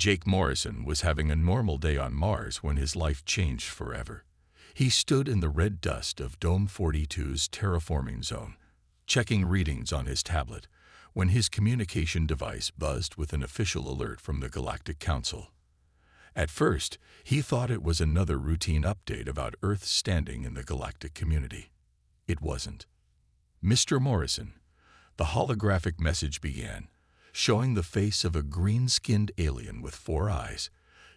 Jake Morrison was having a normal day on Mars when his life changed forever. He stood in the red dust of Dome 42's terraforming zone, checking readings on his tablet, when his communication device buzzed with an official alert from the Galactic Council. At first, he thought it was another routine update about Earth's standing in the galactic community. It wasn't. "Mr. Morrison," the holographic message began, showing the face of a green-skinned alien with 4 eyes.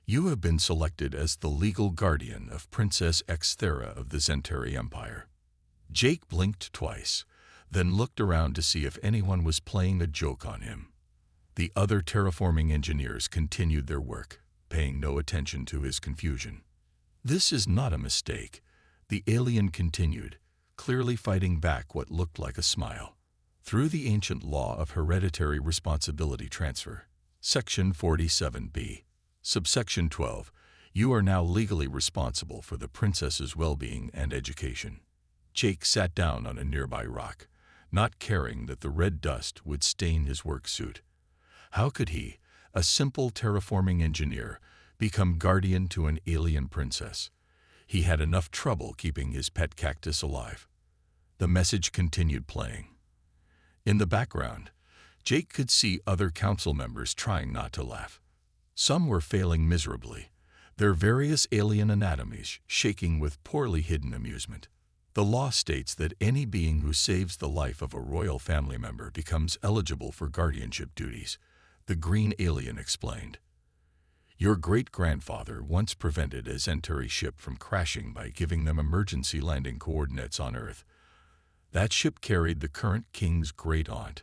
"You have been selected as the legal guardian of Princess Xthera of the Zentari Empire." Jake blinked twice, then looked around to see if anyone was playing a joke on him. The other terraforming engineers continued their work, paying no attention to his confusion. "This is not a mistake," the alien continued, clearly fighting back what looked like a smile. "Through the ancient law of hereditary responsibility transfer, Section 47B, Subsection 12, you are now legally responsible for the princess's well-being and education." Jake sat down on a nearby rock, not caring that the red dust would stain his work suit. How could he, a simple terraforming engineer, become guardian to an alien princess? He had enough trouble keeping his pet cactus alive. The message continued playing. In the background, Jake could see other council members trying not to laugh. Some were failing miserably, their various alien anatomies shaking with poorly hidden amusement. "The law states that any being who saves the life of a royal family member becomes eligible for guardianship duties," the green alien explained. "Your great-grandfather once prevented a Zentari ship from crashing by giving them emergency landing coordinates on Earth. That ship carried the current king's great-aunt."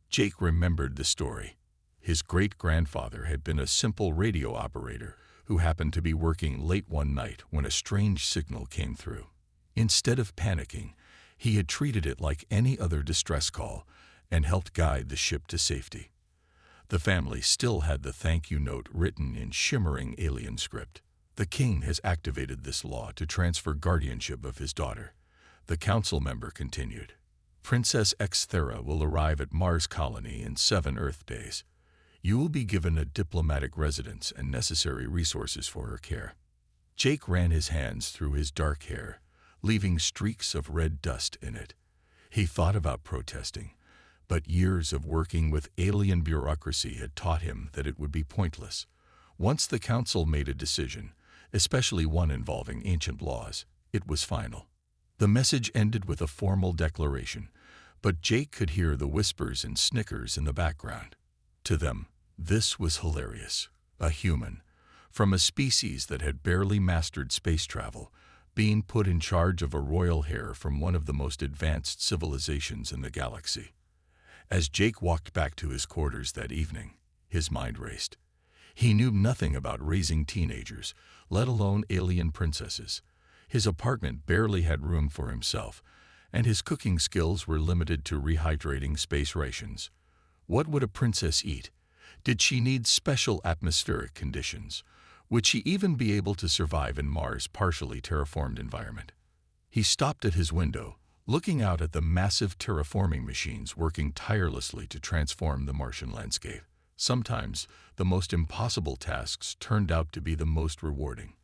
Jake remembered the story. His great-grandfather had been a simple radio operator who happened to be working late one night when a strange signal came through. Instead of panicking, he had treated it like any other distress call and helped guide the ship to safety. The family still had the thank-you note written in shimmering alien script. "The king has activated this law to transfer guardianship of his daughter," the council member continued. "Princess Xthera will arrive at Mars colony in 7 Earth days. You will be given a diplomatic residence and necessary resources for her care." Jake ran his hands through his dark hair, leaving streaks of red dust in it. He thought about protesting, but years of working with alien bureaucracy had taught him that it would be pointless. Once the council made a decision, especially one involving ancient laws, it was final. The message ended with a formal declaration, but Jake could hear the whispers and snickers in the background. To them, this was hilarious. A human, from a species that had barely mastered space travel, being put in charge of a royal heir from one of the most advanced civilizations in the galaxy. As Jake walked back to his quarters that evening, his mind raced. He knew nothing about raising teenagers, let alone alien princesses. His apartment barely had room for himself, and his cooking skills were limited to rehydrating space rations. What would a princess eat? Did she need special atmospheric conditions? Would she even be able to survive in Mars' partially terraformed environment? He stopped at his window, looking out at the massive terraforming machines working tirelessly to transform the Martian landscape. Sometimes, the most impossible tasks turned out to be the most rewarding.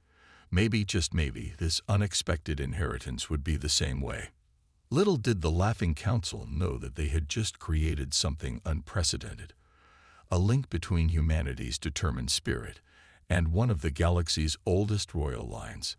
Maybe, just maybe, this unexpected inheritance would be the same way. Little did the Laughing Council know that they had just created something unprecedented. A link between humanity's determined spirit and one of the galaxy's oldest royal lines.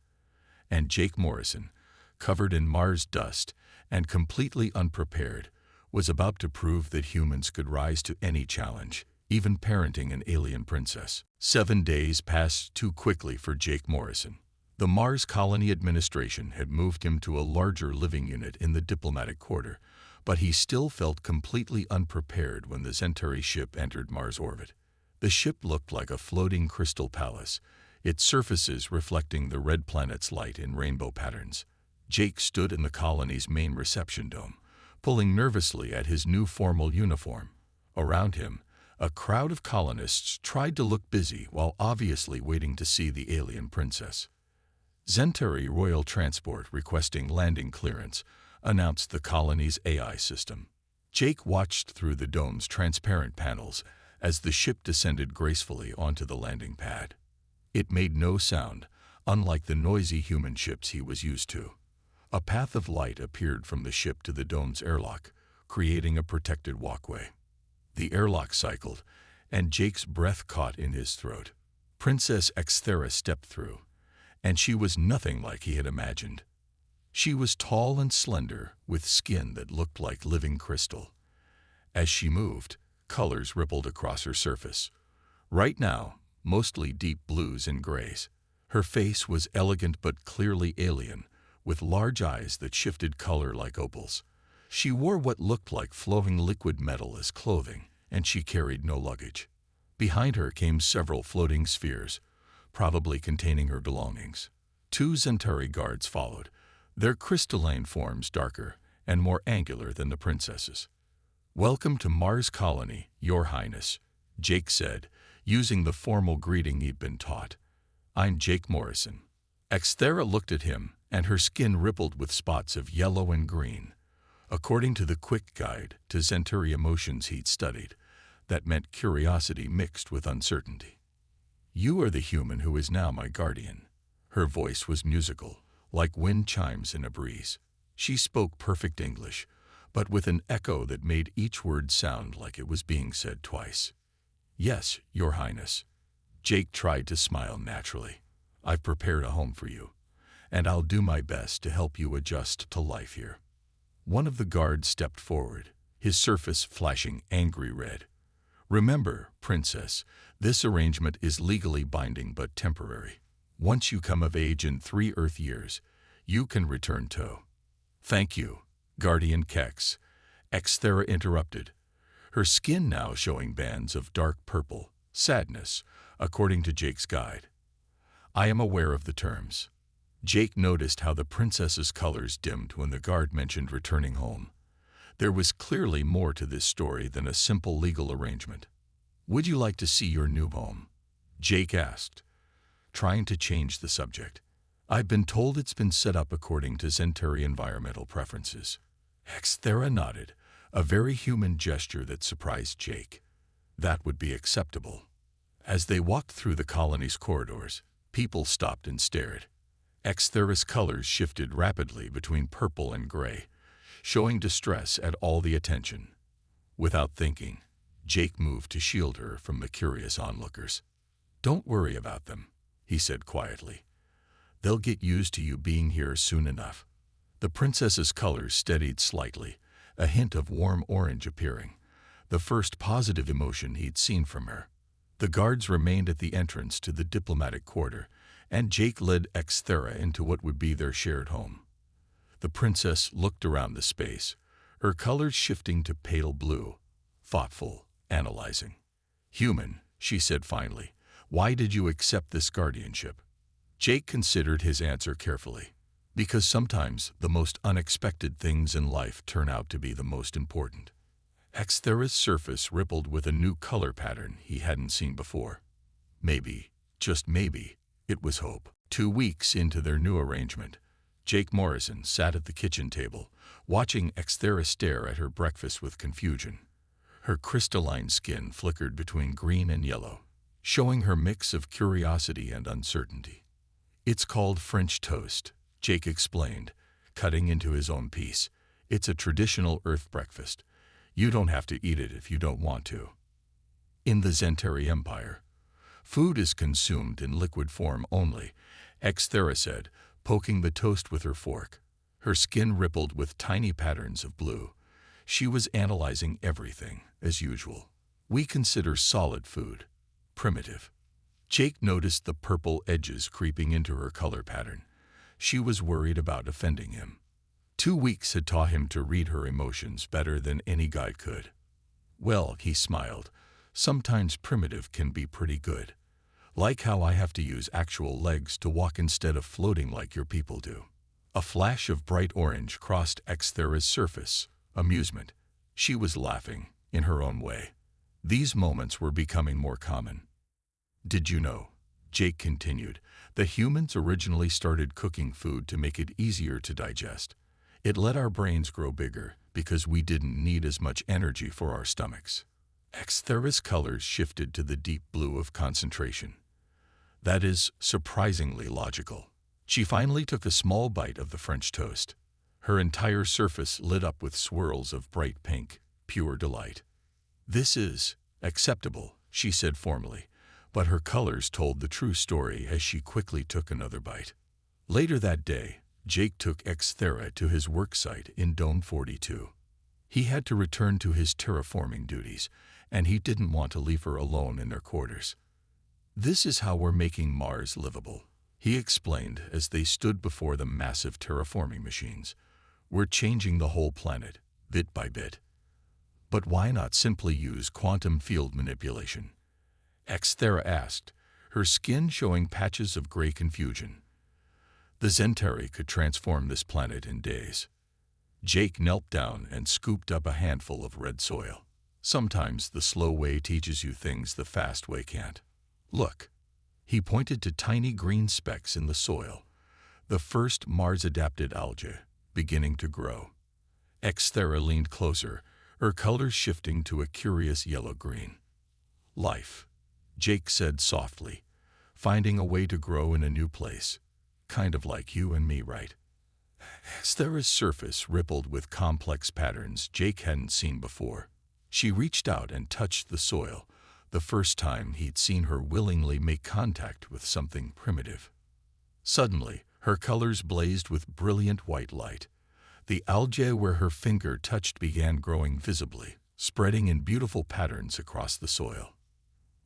And Jake Morrison, covered in Mars dust and completely unprepared, was about to prove that humans could rise to any challenge, even parenting an alien princess. 7 days passed too quickly for Jake Morrison. The Mars Colony Administration had moved him to a larger living unit in the diplomatic quarter, but he still felt completely unprepared when the Zentari ship entered Mars orbit. The ship looked like a floating crystal palace, its surfaces reflecting the red planet's light in rainbow patterns. Jake stood in the colony's main reception dome, pulling nervously at his new formal uniform. Around him, a crowd of colonists tried to look busy while obviously waiting to see the alien princess. "Zentari Royal Transport requesting landing clearance," announced the colony's AI system. Jake watched through the dome's transparent panels as the ship descended gracefully onto the landing pad. It made no sound, unlike the noisy human ships he was used to. A path of light appeared from the ship to the dome's airlock, creating a protected walkway. The airlock cycled, and Jake's breath caught in his throat. Princess Exthera stepped through, and she was nothing like he had imagined. She was tall and slender, with skin that looked like living crystal. As she moved, colors rippled across her surface. Right now, mostly deep blues and grays. Her face was elegant but clearly alien, with large eyes that shifted color like opals. She wore what looked like flowing liquid metal as clothing, and she carried no luggage. Behind her came several floating spheres, probably containing her belongings. 2 Zentari guards followed, their crystalline forms darker and more angular than the princess's. "Welcome to Mars Colony, Your Highness," Jake said, using the formal greeting he'd been taught. "I'm Jake Morrison." Exthera looked at him, and her skin rippled with spots of yellow and green. According to the quick guide to Zentari emotions he'd studied, that meant curiosity mixed with uncertainty. "You are the human who is now my guardian." Her voice was musical, like wind chimes in a breeze. She spoke perfect English, but with an echo that made each word sound like it was being said twice. "Yes, Your Highness." Jake tried to smile naturally. "I've prepared a home for you, and I'll do my best to help you adjust to life here." One of the guards stepped forward, his surface flashing angry red. "Remember, Princess, this arrangement is legally binding but temporary. Once you come of age in 3 Earth years, you can return to—" "Thank you, Guardian Kex," Exthera interrupted, her skin now showing bands of dark purple, sadness, according to Jake's guide. "I am aware of the terms." Jake noticed how the princess's colors dimmed when the guard mentioned returning home. There was clearly more to this story than a simple legal arrangement. "Would you like to see your new home?" Jake asked, trying to change the subject. "I've been told it's been set up according to Zentari environmental preferences." Exthera nodded, a very human gesture that surprised Jake. That would be acceptable. As they walked through the colony's corridors, people stopped and stared. Exthera's colors shifted rapidly between purple and gray, showing distress at all the attention. Without thinking, Jake moved to shield her from the curious onlookers. "Don't worry about them," he said quietly. "They'll get used to you being here soon enough." The princess's colors steadied slightly, a hint of warm orange appearing, the first positive emotion he'd seen from her. The guards remained at the entrance to the diplomatic quarter, and Jake led Exthera into what would be their shared home. The princess looked around the space, her colors shifting to pale blue, thoughtful, analyzing. "Human," she said finally, "why did you accept this guardianship?" Jake considered his answer carefully. "Because sometimes the most unexpected things in life turn out to be the most important." Exthera's surface rippled with a new color pattern he hadn't seen before. Maybe, just maybe, it was hope. 2 weeks into their new arrangement, Jake Morrison sat at the kitchen table, watching Exthera stare at her breakfast with confusion. Her crystalline skin flickered between green and yellow, showing her mix of curiosity and uncertainty. "It's called French toast," Jake explained, cutting into his own piece. "It's a traditional Earth breakfast. You don't have to eat it if you don't want to." In the Zentari Empire, food is consumed in liquid form only, Exthera said, poking the toast with her fork. Her skin rippled with tiny patterns of blue. She was analyzing everything, as usual. "We consider solid food primitive." Jake noticed the purple edges creeping into her color pattern. She was worried about offending him. 2 weeks had taught him to read her emotions better than any guide could. "Well," he smiled, "sometimes primitive can be pretty good. Like how I have to use actual legs to walk instead of floating like your people do." A flash of bright orange crossed Exthera's surface, amusement. She was laughing, in her own way. These moments were becoming more common. "Did you know," Jake continued, "that humans originally started cooking food to make it easier to digest? It let our brains grow bigger because we didn't need as much energy for our stomachs." Xthera's colors shifted to the deep blue of concentration. That is surprisingly logical. She finally took a small bite of the French toast. Her entire surface lit up with swirls of bright pink, pure delight. "This is acceptable," she said formally, but her colors told the true story as she quickly took another bite. Later that day, Jake took Xthera to his work site in Dome 42. He had to return to his terraforming duties, and he didn't want to leave her alone in their quarters. "This is how we're making Mars livable," he explained as they stood before the massive terraforming machines. "We're changing the whole planet, bit by bit." "But why not simply use quantum field manipulation?" Xthera asked, her skin showing patches of gray confusion. "The Zentari could transform this planet in days." Jake knelt down and scooped up a handful of red soil. "Sometimes the slow way teaches you things the fast way can't. Look." He pointed to tiny green specks in the soil, the first Mars-adapted algae, beginning to grow. Xthera leaned closer, her colors shifting to a curious yellow-green. "Life," Jake said softly, "finding a way to grow in a new place. Kind of like you and me, right?" Xthera's surface rippled with complex patterns Jake hadn't seen before. She reached out and touched the soil, the first time he'd seen her willingly make contact with something primitive. Suddenly, her colors blazed with brilliant white light. The algae where her finger touched began growing visibly, spreading in beautiful patterns across the soil.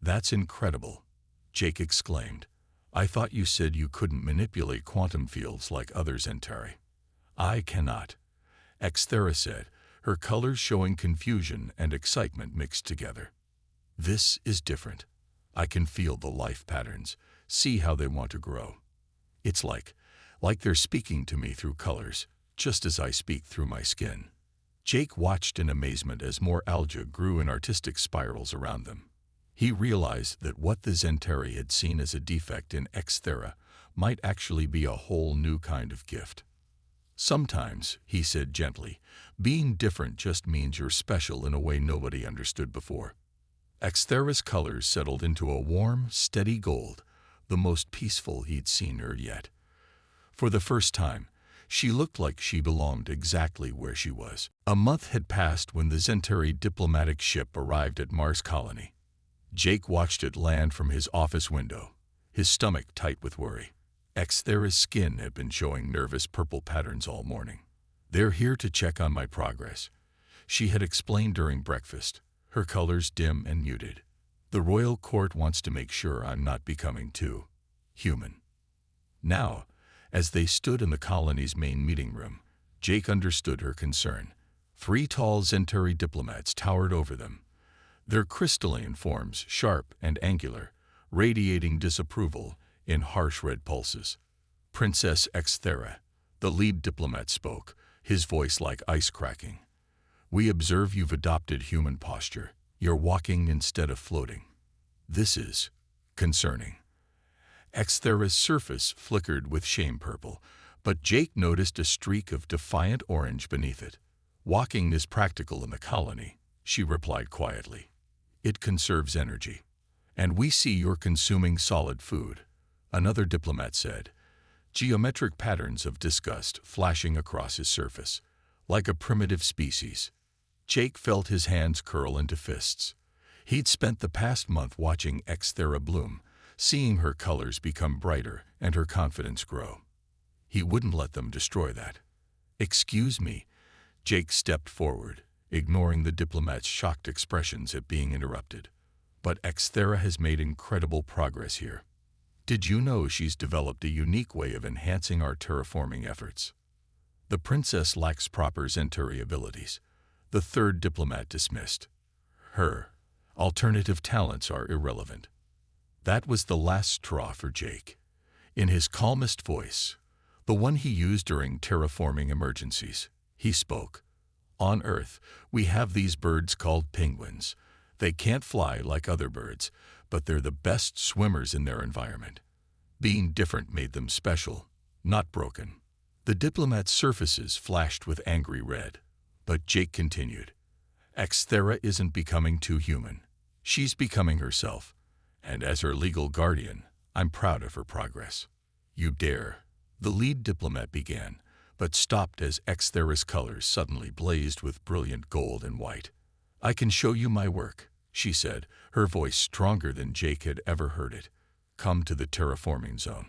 "That's incredible," Jake exclaimed. "I thought you said you couldn't manipulate quantum fields like other Zentari." "I cannot," Xthera said, her colors showing confusion and excitement mixed together. "This is different. I can feel the life patterns, see how they want to grow. It's like they're speaking to me through colors, just as I speak through my skin." Jake watched in amazement as more algae grew in artistic spirals around them. He realized that what the Zentari had seen as a defect in Xthera might actually be a whole new kind of gift. "Sometimes," he said gently, "being different just means you're special in a way nobody understood before." Xthera's colors settled into a warm, steady gold, the most peaceful he'd seen her yet. For the first time, she looked like she belonged exactly where she was. A month had passed when the Zentari diplomatic ship arrived at Mars Colony. Jake watched it land from his office window, his stomach tight with worry. Xthera's skin had been showing nervous purple patterns all morning. "They're here to check on my progress," she had explained during breakfast, her colors dim and muted. "The royal court wants to make sure I'm not becoming too human." Now, as they stood in the colony's main meeting room, Jake understood her concern. 3 tall Zentari diplomats towered over them, their crystalline forms sharp and angular, radiating disapproval in harsh red pulses. "Princess Xthera," the lead diplomat spoke, his voice like ice cracking. "We observe you've adopted human posture. You're walking instead of floating. This is concerning." Xthera's surface flickered with shame purple, but Jake noticed a streak of defiant orange beneath it. "Walking is practical in the colony," she replied quietly. "It conserves energy. And we see you're consuming solid food," another diplomat said, geometric patterns of disgust flashing across his surface, like a primitive species. Jake felt his hands curl into fists. He'd spent the past month watching Xthera bloom, seeing her colors become brighter and her confidence grow. He wouldn't let them destroy that. "Excuse me," Jake stepped forward, ignoring the diplomat's shocked expressions at being interrupted. "But Xthera has made incredible progress here. Did you know she's developed a unique way of enhancing our terraforming efforts?" "The princess lacks proper Zentari abilities," the third diplomat dismissed. "Her alternative talents are irrelevant." That was the last straw for Jake. In his calmest voice, the one he used during terraforming emergencies, he spoke. "On Earth, we have these birds called penguins. They can't fly like other birds, but they're the best swimmers in their environment. Being different made them special, not broken." The diplomat's surfaces flashed with angry red, but Jake continued. Xthera isn't becoming too human. She's becoming herself, and as her legal guardian, I'm proud of her progress. You dare. The lead diplomat began, but stopped as Xthera's colors suddenly blazed with brilliant gold and white. I can show you my work, she said, her voice stronger than Jake had ever heard it. Come to the terraforming zone.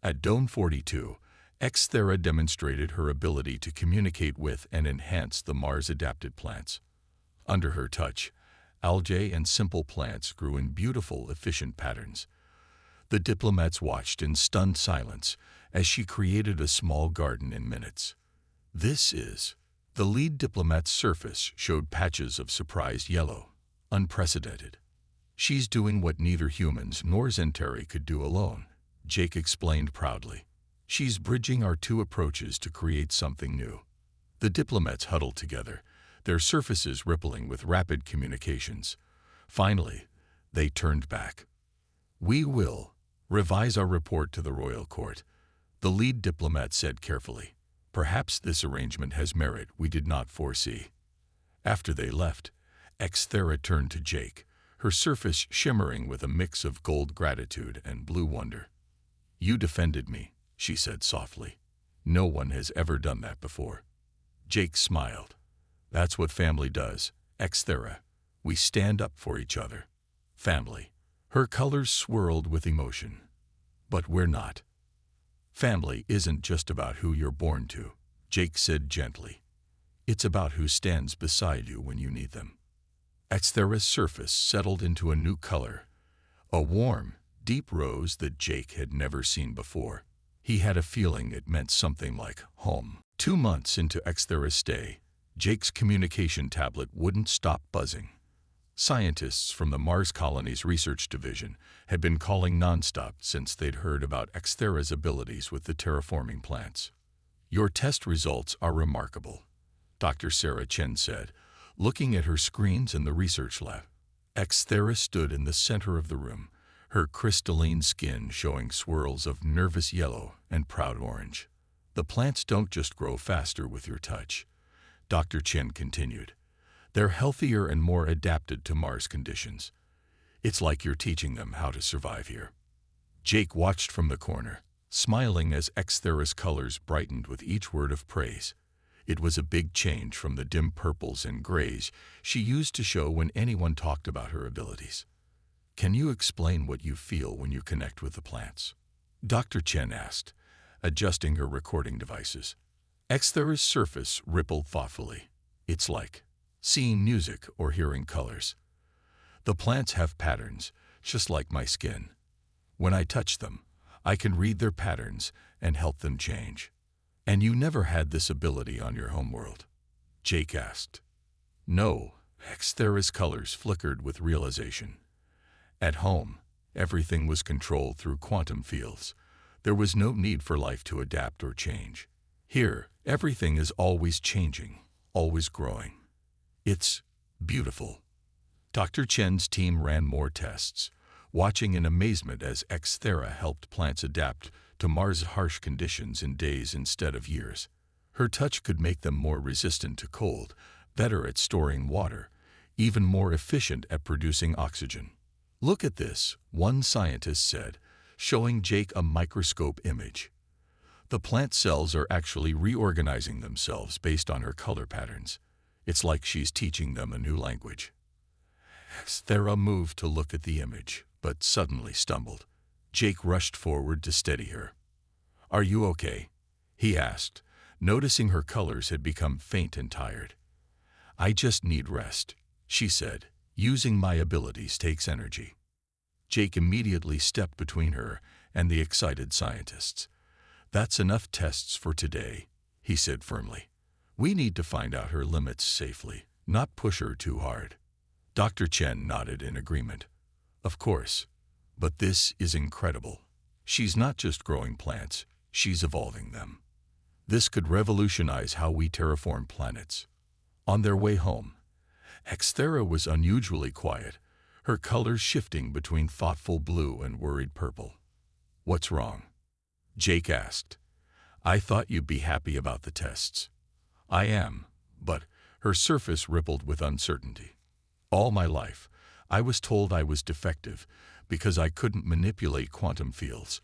At Dome 42, Xthera demonstrated her ability to communicate with and enhance the Mars-adapted plants. Under her touch, algae and simple plants grew in beautiful, efficient patterns. The diplomats watched in stunned silence as she created a small garden in minutes. The lead diplomat's surface showed patches of surprised yellow, unprecedented. She's doing what neither humans nor Zentari could do alone, Jake explained proudly. She's bridging our two approaches to create something new. The diplomats huddled together, their surfaces rippling with rapid communications. Finally, they turned back. We will revise our report to the royal court, the lead diplomat said carefully. Perhaps this arrangement has merit we did not foresee. After they left, Xthera turned to Jake, her surface shimmering with a mix of gold gratitude and blue wonder. You defended me, she said softly. No one has ever done that before. Jake smiled. That's what family does, Xthera. We stand up for each other. Family. Her colors swirled with emotion. But we're not. Family isn't just about who you're born to, Jake said gently. It's about who stands beside you when you need them. Xthera's surface settled into a new color, a warm, deep rose that Jake had never seen before. He had a feeling it meant something like home. 2 months into Xthera's stay, Jake's communication tablet wouldn't stop buzzing. Scientists from the Mars Colony's research division had been calling nonstop since they'd heard about Xthera's abilities with the terraforming plants. Your test results are remarkable, Dr. Sarah Chen said, looking at her screens in the research lab. Xthera stood in the center of the room, her crystalline skin showing swirls of nervous yellow and proud orange. The plants don't just grow faster with your touch, Dr. Chen continued. They're healthier and more adapted to Mars conditions. It's like you're teaching them how to survive here. Jake watched from the corner, smiling as Xthera's colors brightened with each word of praise. It was a big change from the dim purples and grays she used to show when anyone talked about her abilities. Can you explain what you feel when you connect with the plants? Dr. Chen asked, adjusting her recording devices. Xthera's surface rippled thoughtfully. It's like seeing music or hearing colors. The plants have patterns, just like my skin. When I touch them, I can read their patterns and help them change. And you never had this ability on your homeworld? Jake asked. No, Xthera's colors flickered with realization. At home, everything was controlled through quantum fields. There was no need for life to adapt or change. Here, everything is always changing, always growing. It's beautiful. Dr. Chen's team ran more tests, watching in amazement as Xthera helped plants adapt to Mars' harsh conditions in days instead of years. Her touch could make them more resistant to cold, better at storing water, even more efficient at producing oxygen. Look at this, one scientist said, showing Jake a microscope image. The plant cells are actually reorganizing themselves based on her color patterns. It's like she's teaching them a new language. Xthera moved to look at the image, but suddenly stumbled. Jake rushed forward to steady her. Are you okay? He asked, noticing her colors had become faint and tired. I just need rest, she said. Using my abilities takes energy. Jake immediately stepped between her and the excited scientists. That's enough tests for today, he said firmly. We need to find out her limits safely, not push her too hard. Dr. Chen nodded in agreement. Of course, but this is incredible. She's not just growing plants, she's evolving them. This could revolutionize how we terraform planets. On their way home, Xthera was unusually quiet, her colors shifting between thoughtful blue and worried purple. What's wrong? Jake asked. I thought you'd be happy about the tests. I am, but Her surface rippled with uncertainty. All my life, I was told I was defective because I couldn't manipulate quantum fields.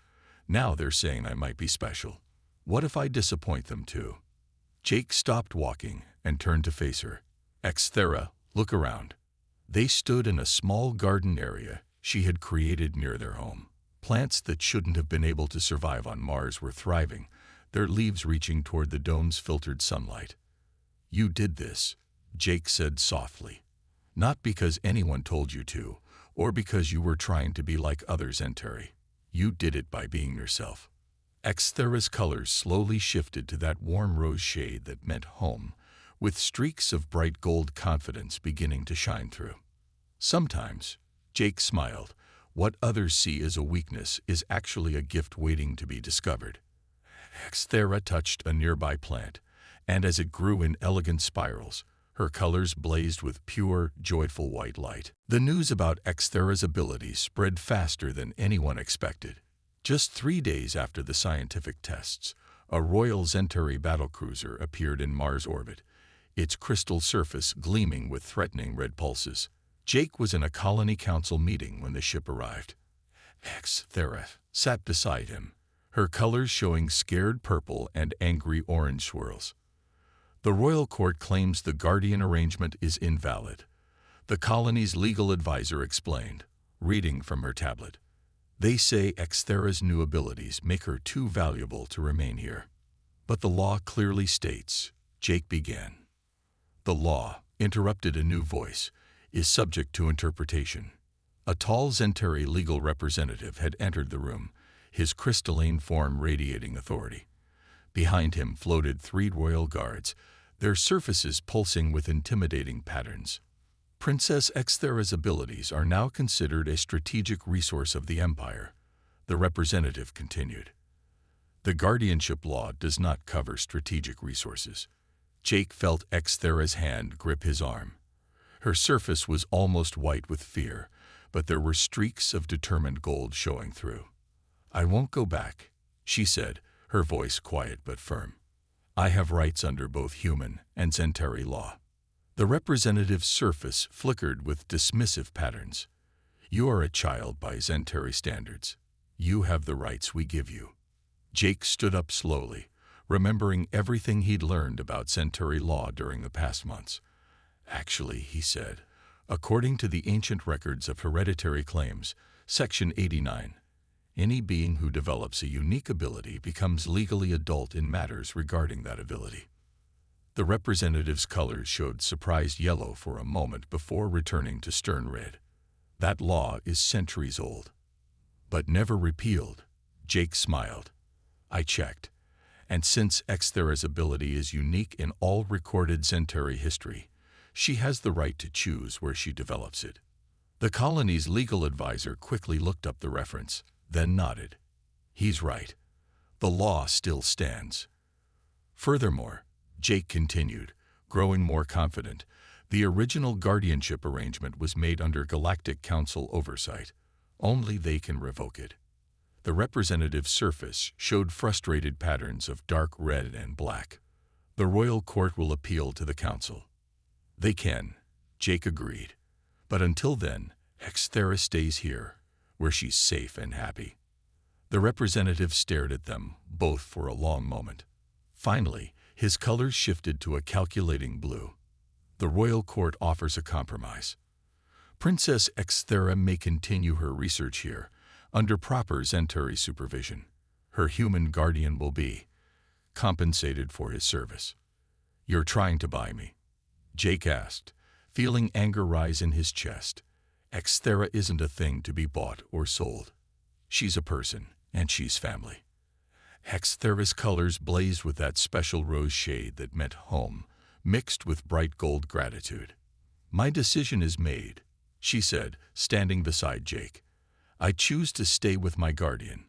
Now they're saying I might be special. What if I disappoint them too? Jake stopped walking and turned to face her. Xthera, look around. They stood in a small garden area she had created near their home. Plants that shouldn't have been able to survive on Mars were thriving, their leaves reaching toward the dome's filtered sunlight. You did this, Jake said softly. Not because anyone told you to, or because you were trying to be like others, Centauri. You did it by being yourself. Xthera's colors slowly shifted to that warm rose shade that meant home, with streaks of bright gold confidence beginning to shine through. Sometimes, Jake smiled, what others see as a weakness is actually a gift waiting to be discovered. Xthera touched a nearby plant, and as it grew in elegant spirals, her colors blazed with pure, joyful white light. The news about Xthera's abilities spread faster than anyone expected. Just 3 days after the scientific tests, a Royal Centauri battlecruiser appeared in Mars orbit, its crystal surface gleaming with threatening red pulses. Jake was in a colony council meeting when the ship arrived. Xthera sat beside him, her colors showing scared purple and angry orange swirls. The royal court claims the Guardian arrangement is invalid, the colony's legal advisor explained, reading from her tablet. They say Xthera's new abilities make her too valuable to remain here. But the law clearly states, Jake began. The law, interrupted a new voice, is subject to interpretation. A tall Centauri legal representative had entered the room, his crystalline form radiating authority. Behind him floated 3 royal guards, their surfaces pulsing with intimidating patterns. Princess Xthera's abilities are now considered a strategic resource of the Empire, the representative continued. The guardianship law does not cover strategic resources. Jake felt Xthera's hand grip his arm. Her surface was almost white with fear, but there were streaks of determined gold showing through. I won't go back, she said, her voice quiet but firm. I have rights under both human and Centauri law. The representative's surface flickered with dismissive patterns. You are a child by Centauri standards. You have the rights we give you. Jake stood up slowly, remembering everything he'd learned about Centauri law during the past months. Actually, he said, according to the ancient records of hereditary claims, Section 89, any being who develops a unique ability becomes legally adult in matters regarding that ability. The representative's colors showed surprised yellow for a moment before returning to stern red. That law is centuries old. But never repealed, Jake smiled. I checked, and since Xthera's ability is unique in all recorded Centauri history, she has the right to choose where she develops it. The colony's legal advisor quickly looked up the reference, then nodded. He's right. The law still stands. Furthermore, Jake continued, growing more confident, the original guardianship arrangement was made under Galactic Council oversight. Only they can revoke it. The representative's surface showed frustrated patterns of dark red and black. The royal court will appeal to the council. They can, Jake agreed. But until then, Xthera stays here, where she's safe and happy. The representative stared at them, both for a long moment. Finally, his colors shifted to a calculating blue. The royal court offers a compromise. Princess Xthera may continue her research here, under proper Centauri supervision. Her human guardian will be compensated for his service. You're trying to buy me? Jake asked, feeling anger rise in his chest. Xthera isn't a thing to be bought or sold. She's a person, and she's family. Xthera's colors blazed with that special rose shade that meant home, mixed with bright gold gratitude. My decision is made, she said, standing beside Jake. I choose to stay with my guardian.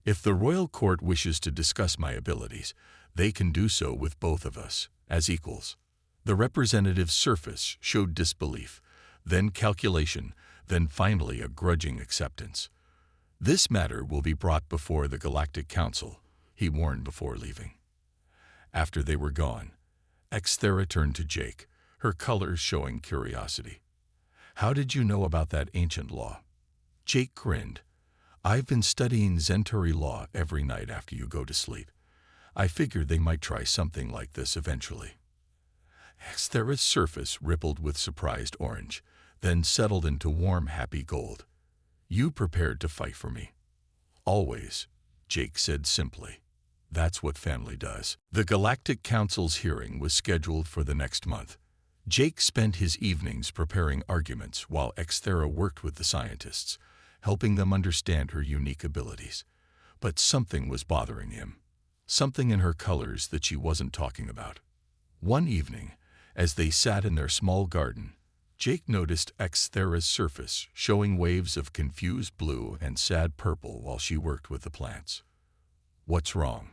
If the royal court wishes to discuss my abilities, they can do so with both of us, as equals. The representative's surface showed disbelief, then calculation, then finally a grudging acceptance. This matter will be brought before the Galactic Council, he warned before leaving. After they were gone, Exthera turned to Jake, her colors showing curiosity. How did you know about that ancient law? Jake grinned. I've been studying Zenturi law every night after you go to sleep. I figured they might try something like this eventually. Exthera's surface rippled with surprised orange, then settled into warm, happy gold. You prepared to fight for me. Always, Jake said simply. That's what family does. The Galactic Council's hearing was scheduled for the next month. Jake spent his evenings preparing arguments while Exthera worked with the scientists, helping them understand her unique abilities. But something was bothering him. Something in her colors that she wasn't talking about. One evening, as they sat in their small garden, Jake noticed Exthera's surface showing waves of confused blue and sad purple while she worked with the plants. What's wrong?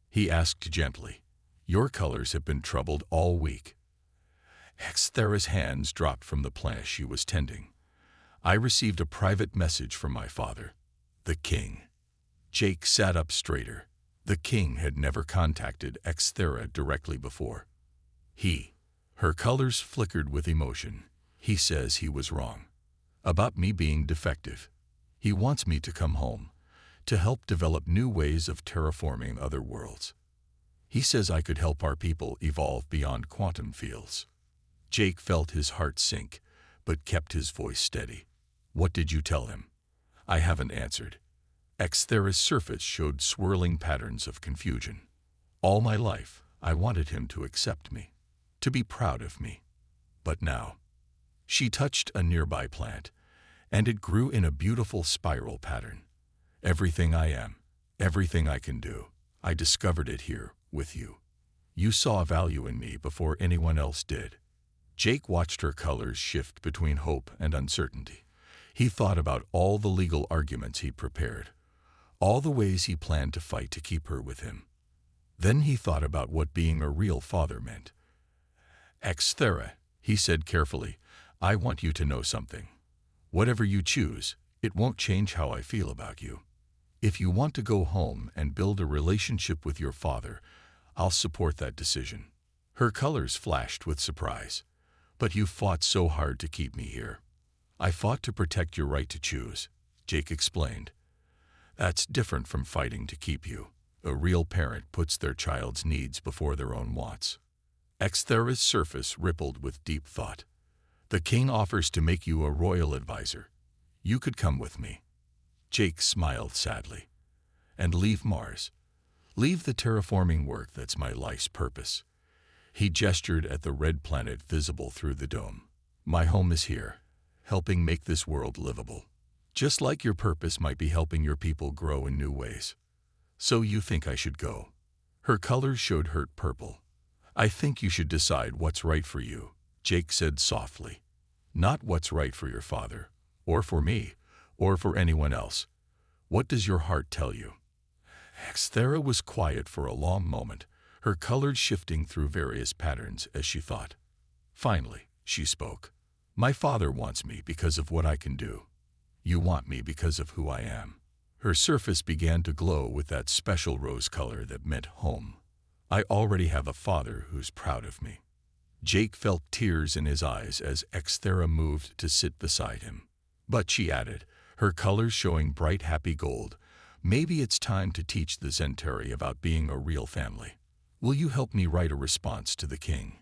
He asked gently. Your colors have been troubled all week. Exthera's hands dropped from the plant she was tending. I received a private message from my father, the king. Jake sat up straighter. The king had never contacted Exthera directly before. Her colors flickered with emotion. He says he was wrong. About me being defective. He wants me to come home, to help develop new ways of terraforming other worlds. He says I could help our people evolve beyond quantum fields. Jake felt his heart sink, but kept his voice steady. What did you tell him? I haven't answered. Exthera's surface showed swirling patterns of confusion. All my life, I wanted him to accept me, to be proud of me. But now, she touched a nearby plant, and it grew in a beautiful spiral pattern. Everything I am, everything I can do, I discovered it here with you. You saw value in me before anyone else did. Jake watched her colors shift between hope and uncertainty. He thought about all the legal arguments he prepared, all the ways he planned to fight to keep her with him. Then he thought about what being a real father meant. Exthera, he said carefully, I want you to know something. Whatever you choose, it won't change how I feel about you. If you want to go home and build a relationship with your father, I'll support that decision. Her colors flashed with surprise. But you fought so hard to keep me here. I fought to protect your right to choose, Jake explained. That's different from fighting to keep you. A real parent puts their child's needs before their own wants. Exthera's surface rippled with deep thought. The king offers to make you a royal advisor. You could come with me. Jake smiled sadly. And leave Mars. Leave the terraforming work that's my life's purpose. He gestured at the red planet visible through the dome. My home is here, helping make this world livable. Just like your purpose might be helping your people grow in new ways. So you think I should go? Her colors showed hurt purple. I think you should decide what's right for you, Jake said softly. Not what's right for your father, or for me, or for anyone else. What does your heart tell you? Exthera was quiet for a long moment, her colors shifting through various patterns as she thought. Finally, she spoke. My father wants me because of what I can do. You want me because of who I am. Her surface began to glow with that special rose color that meant home. I already have a father who's proud of me. Jake felt tears in his eyes as Exthera moved to sit beside him. But she added, her colors showing bright, happy gold, maybe it's time to teach the Zenturi about being a real family. Will you help me write a response to the king?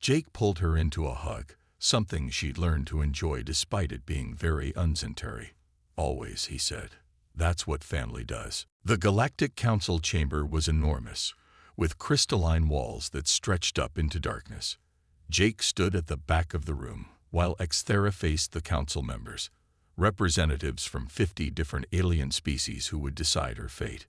Jake pulled her into a hug, something she'd learned to enjoy despite it being very un-Zenturi. Always, he said. That's what family does. The Galactic Council chamber was enormous, with crystalline walls that stretched up into darkness. Jake stood at the back of the room, while Exthera faced the council members, representatives from 50 different alien species who would decide her fate.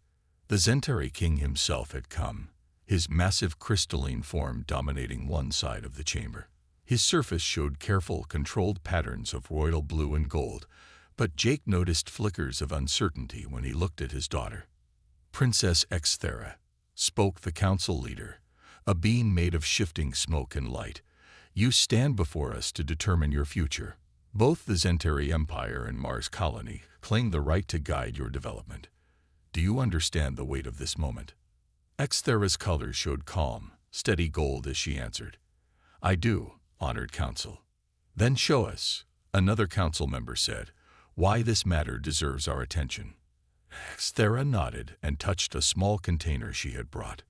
The Zenturi king himself had come, his massive crystalline form dominating one side of the chamber. His surface showed careful, controlled patterns of royal blue and gold, but Jake noticed flickers of uncertainty when he looked at his daughter. Princess Exthera, spoke the council leader, a being made of shifting smoke and light. You stand before us to determine your future. Both the Zenturi Empire and Mars Colony claim the right to guide your development. Do you understand the weight of this moment? Exthera's colors showed calm, steady gold as she answered. I do, honored council. Then show us, another council member said, why this matter deserves our attention. Thera nodded and touched a small container she had brought.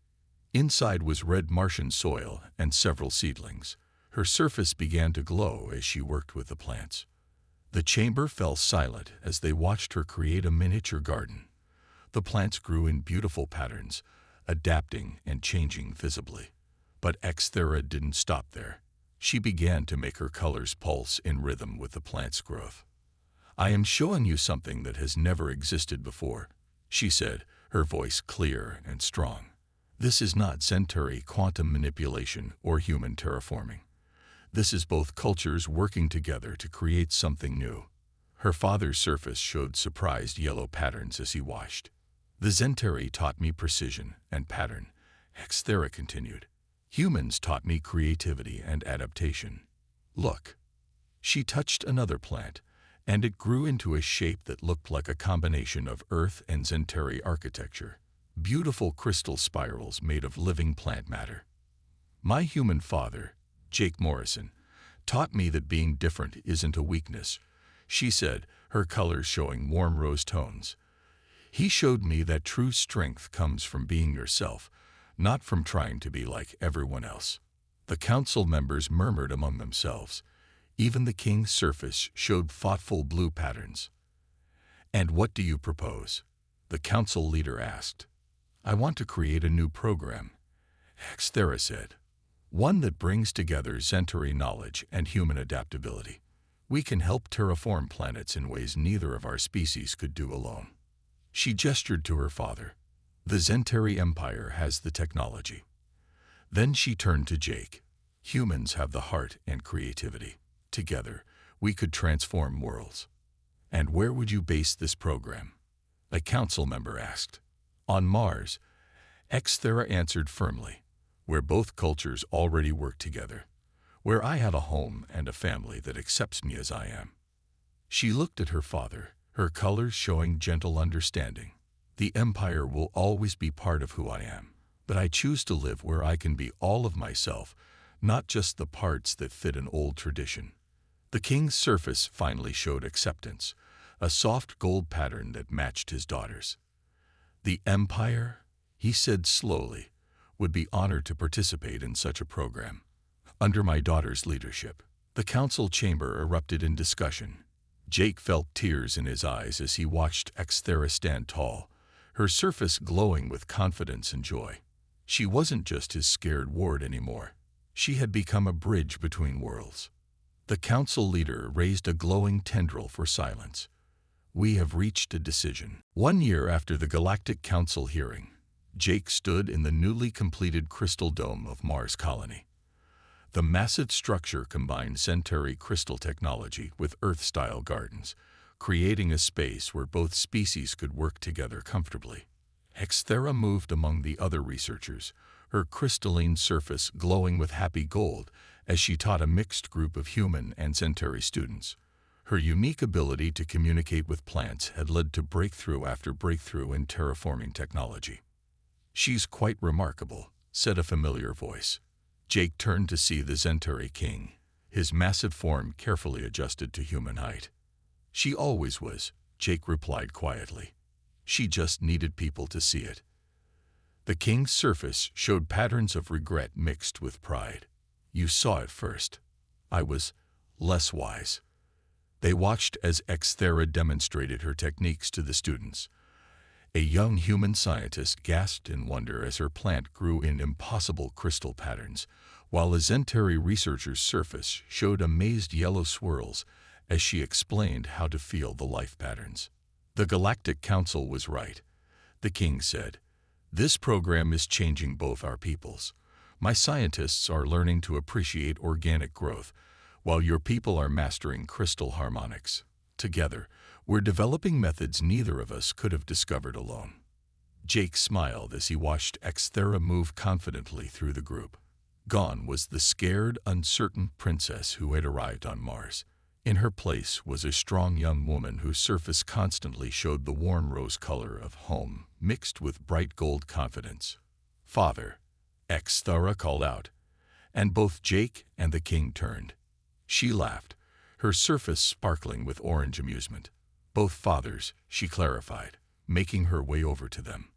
Inside was red Martian soil and several seedlings. Her surface began to glow as she worked with the plants. The chamber fell silent as they watched her create a miniature garden. The plants grew in beautiful patterns, adapting and changing visibly. But Thera didn't stop there. She began to make her colors pulse in rhythm with the plant's growth. I am showing you something that has never existed before, she said, her voice clear and strong. This is not Centauri quantum manipulation or human terraforming. This is both cultures working together to create something new. Her father's surface showed surprised yellow patterns as he watched. The Centauri taught me precision and pattern, Thera continued. Humans taught me creativity and adaptation. Look. She touched another plant, and it grew into a shape that looked like a combination of Earth and Centauri architecture. Beautiful crystal spirals made of living plant matter. My human father, Jake Morrison, taught me that being different isn't a weakness, she said, her colors showing warm rose tones. He showed me that true strength comes from being yourself, not from trying to be like everyone else. The council members murmured among themselves. Even the king's surface showed thoughtful blue patterns. And what do you propose? The council leader asked. I want to create a new program, Thera said. One that brings together Centauri knowledge and human adaptability. We can help terraform planets in ways neither of our species could do alone. She gestured to her father. The Centauri Empire has the technology. Then she turned to Jake. Humans have the heart and creativity. Together, we could transform worlds. And where would you base this program? A council member asked. On Mars, Thera answered firmly, where both cultures already work together, where I have a home and a family that accepts me as I am. She looked at her father, her colors showing gentle understanding. The Empire will always be part of who I am, but I choose to live where I can be all of myself, not just the parts that fit an old tradition. The king's surface finally showed acceptance, a soft gold pattern that matched his daughter's. The Empire, he said slowly, would be honored to participate in such a program. Under my daughter's leadership, the council chamber erupted in discussion. Jake felt tears in his eyes as he watched Thera stand tall, her surface glowing with confidence and joy. She wasn't just his scared ward anymore. She had become a bridge between worlds. The council leader raised a glowing tendril for silence. We have reached a decision. 1 year after the Galactic Council hearing, Jake stood in the newly completed crystal dome of Mars Colony. The massive structure combined Centauri crystal technology with Earth-style gardens, creating a space where both species could work together comfortably. Thera moved among the other researchers, her crystalline surface glowing with happy gold as she taught a mixed group of human and Centauri students. Her unique ability to communicate with plants had led to breakthrough after breakthrough in terraforming technology. She's quite remarkable, said a familiar voice. Jake turned to see the Centauri king, his massive form carefully adjusted to human height. She always was, Jake replied quietly. She just needed people to see it. The king's surface showed patterns of regret mixed with pride. You saw it first. I was less wise. They watched as Thera demonstrated her techniques to the students. A young human scientist gasped in wonder as her plant grew in impossible crystal patterns, while a Centauri researcher's surface showed amazed yellow swirls as she explained how to feel the life patterns. The Galactic Council was right, the king said. This program is changing both our peoples. My scientists are learning to appreciate organic growth, while your people are mastering crystal harmonics. Together, we're developing methods neither of us could have discovered alone. Jake smiled as he watched Thera move confidently through the group. Gone was the scared, uncertain princess who had arrived on Mars. In her place was a strong young woman whose surface constantly showed the warm rose color of home, mixed with bright gold confidence. Father, Xthara called out, and both Jake and the king turned. She laughed, her surface sparkling with orange amusement. Both fathers, she clarified, making her way over to them.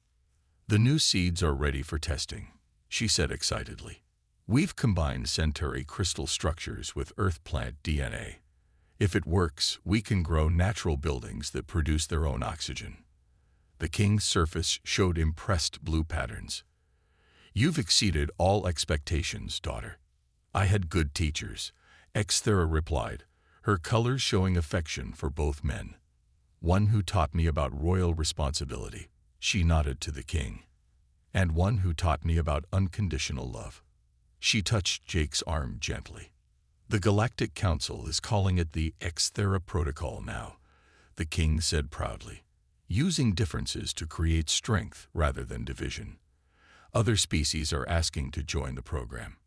The new seeds are ready for testing, she said excitedly. We've combined Centauri crystal structures with Earth plant DNA. If it works, we can grow natural buildings that produce their own oxygen. The king's surface showed impressed blue patterns. You've exceeded all expectations, daughter. I had good teachers, Xthara replied, her colors showing affection for both men. One who taught me about royal responsibility, she nodded to the king, and one who taught me about unconditional love. She touched Jake's arm gently. The Galactic Council is calling it the Xthara Protocol now, the king said proudly, using differences to create strength rather than division. Other species are asking to join the program.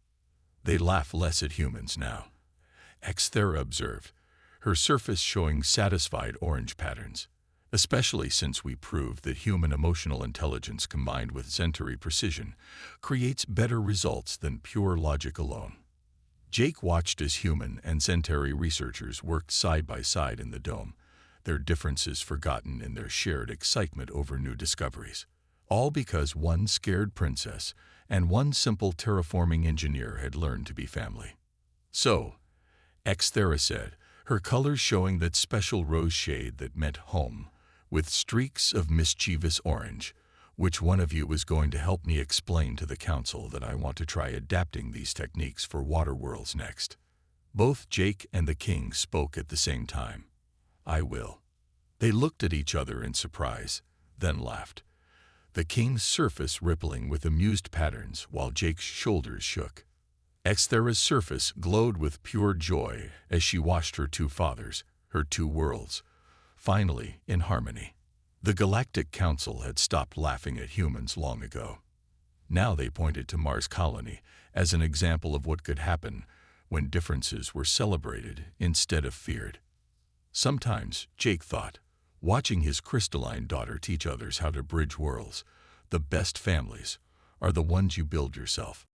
They laugh less at humans now, Xthara observed, her surface showing satisfied orange patterns, especially since we proved that human emotional intelligence combined with Centauri precision creates better results than pure logic alone. Jake watched as human and Centauri researchers worked side by side in the dome, their differences forgotten in their shared excitement over new discoveries, all because one scared princess and one simple terraforming engineer had learned to be family. So, Xthara said, her colors showing that special rose shade that meant home, with streaks of mischievous orange. Which one of you is going to help me explain to the council that I want to try adapting these techniques for water worlds next? Both Jake and the king spoke at the same time. I will. They looked at each other in surprise, then laughed, the king's surface rippling with amused patterns while Jake's shoulders shook. Xthara's surface glowed with pure joy as she watched her two fathers, her two worlds, finally in harmony. The Galactic Council had stopped laughing at humans long ago. Now they pointed to Mars' colony as an example of what could happen when differences were celebrated instead of feared. Sometimes, Jake thought, watching his crystalline daughter teach others how to bridge worlds, the best families are the ones you build yourself.